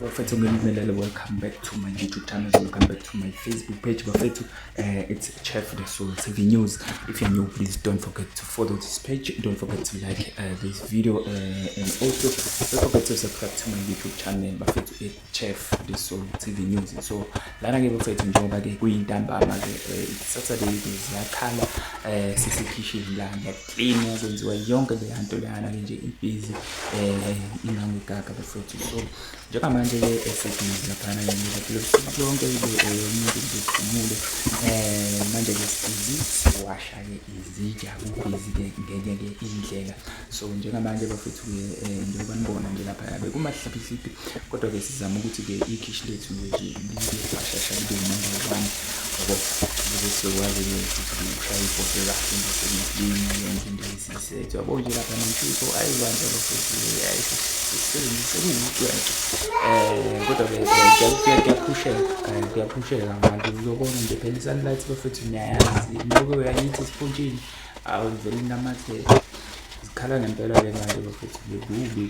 Bafethu ngimmelele, welcome back to my YouTube channel, welcome back to my Facebook page. Bafethu, it's Chef The Soul TV News. If you're new, please don't forget to follow this page, don't forget to like this video, and also don't forget to subscribe to my YouTube channel, Bafethu, it's Chef The Soul TV News. So lana ke bafethu njengoba ke kuyintambama ke Saturday ziyakhala sisekhishini la ngiyaclean kwenziwa yonke le nto lana ke nje ibhizi inangigaga bafethu. So njengamanje ke esebhizi laphana ke lonke umuntu ngiphumule manje ke siwasha ke izitsha kubhizi ke ngenye ke indlela. So njengamanje bafethu ke njengoba nibona nje lapha bekumahlaphisiphi, kodwa ke sizama ukuthi ke ikhishi lethu nje liwashasha libe number 1 ngoba sizokwazi ukuthi ushaya ibhodo kahle emsebenzini yonke into esisethu yabo nje lapha nomshutho ayibanje bafethu ayisebenzise kodwa ke kuyaphusheka manje uzobona nje phela i-sunlight bafethu niyayazi ngoba uyayithi isipontshini awuvele inamathele zikhala ngempela ke manje bafethu kubi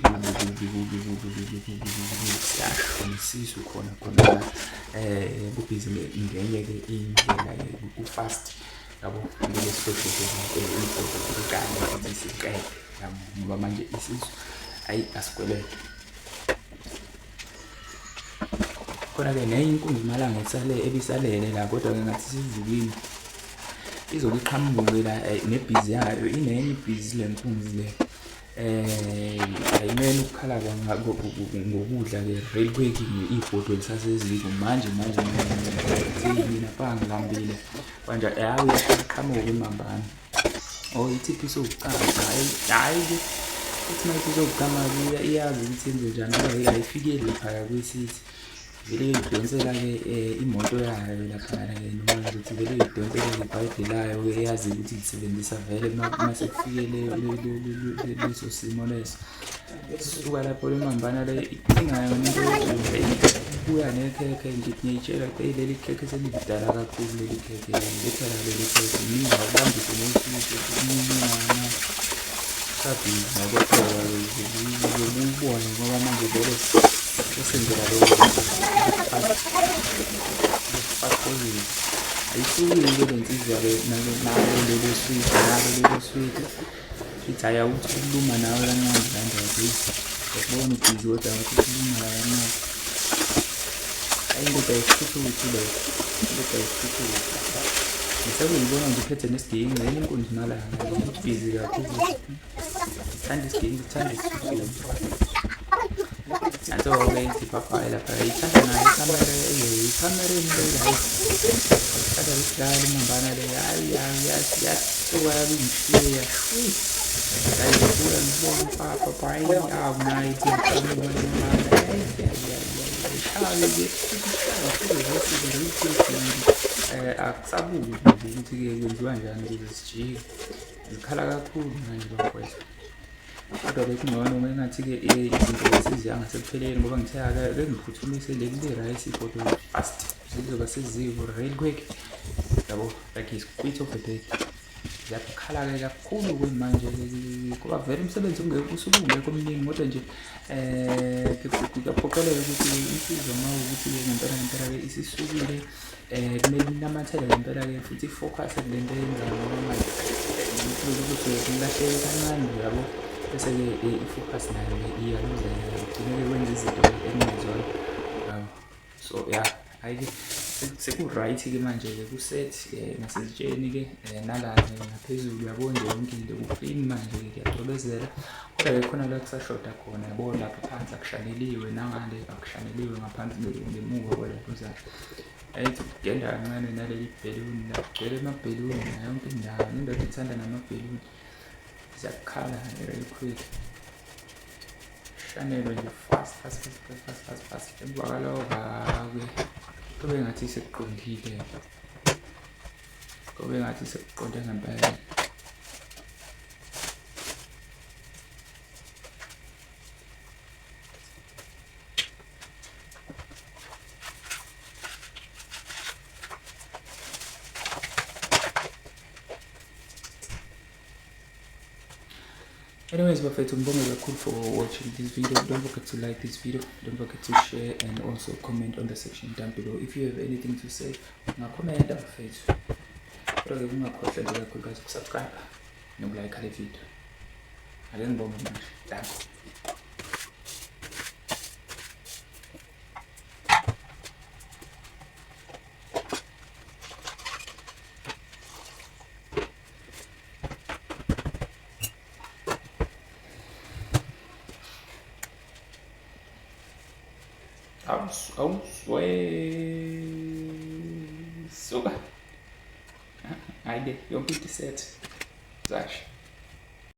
siyashonisisu khona kubhizi ngenye ke indlela ku-fast yabo ngelesihloko into isiqede ngoba manje isisu asikwelele khona ke nenye inkunzi imalanga ebisalele la, kodwa ke ngathi sivukile izokuqhamuke la nebhizi yayo inenye ibhizi le nkunzi le ayimele ukukhala ngokudla ke real quick ibhodo lisaseziko manje mina phangi lambile manje uyaqhamuka imambana ithiphi sokuqala hayi ke uthi manje sokuqala iyazi ukuthi enze njani ngoba ayifikeli lapha kwisithi vele idonsela ke imoto yayo lapha ke noma ukuthi vele idonsela ibhayidi layo ke yazi ukuthi isebenzisa vele mase kufikele leso simo leso suka lapho lemambana le ingayo into buya nekhekhe nje ngiyitshela leli khekhe selidala kakhulu leli khekhe lethela leli khekhe ngingabambise nesizwe kumnyama sabi ngokuphela ngokubona ngoba manje vele usenzela lokho ayisukile ke insizwa le nalo sweet ithi ayawuthi ukuluma nawe kancane kanjani ukubona ubhizi kodwa ukuthi ukuluma la kancane ayinto ayisithuthi le ngisakuyibona nje phethe nesidingo yenye inkunzi malanga ibhizi kakhulu thanda isidingo thanda isithuthi so ke sipapaya lapha ithanda nayo ikhamera into la kada isidala imambana le yasuka yabingishiya ayikula ngibona papaya awunayi akusabuki ukuthi ke kwenziwa njani ukuze sijike zikhala kakhulu manje bafowethu. Kodwa bekungcono ngathi ke izinto lesiziya ngasekupheleni ngoba ngitheka ke ngiphuthumise leli rice ibhodo fast zizoba seziko real quick yabo like is quit of the day yakhala ke kakhulu kwemanje kuba vele umsebenzi ungekho omningi kodwa nje kuyaphoqeleka ukuthi insizwa uma ukuthi ngempela ke isisukile kumele inamathele ngempela ke futhi focus kule nto eyenzayo ngoba manje ukuthi ilahleke kancane yabo bese ke i-focus nayo iyaluzela ugcine kwenza izinto engizona so yeah hayi seku-right ke manje ke ku-set nasezitsheni ke nala ngaphezulu yabo nje yonke into ku-clean manje ke kuyacobezela kodwa ke khona la kusashoda khona yabo lapha phansi akushaneliwe nangale akushaneliwe ngaphansi ngemuva kwalapho zakhe ayithi kugenda kancane naleli bheluni la kugcwele amabheluni nayo yonke indawo indoda ithanda namabheluni ziyakhala very quick shanelwe nje fast emva kwalokho kube ngathi sekuqondile ngempela. Anyways, bafethu ngibonge kakhulu for watching this video. Don't forget to like this video, don't forget to share, and also comment on the section down below. If you have anything to say, ungakhomenta bafethu. Kodwa-ke ungakhohlwa nje kakhulukazi ukusubscribe nokulike le video. Ake ngibonge manje. Thanks. Suka. Haydi yonke into isethe. Zash.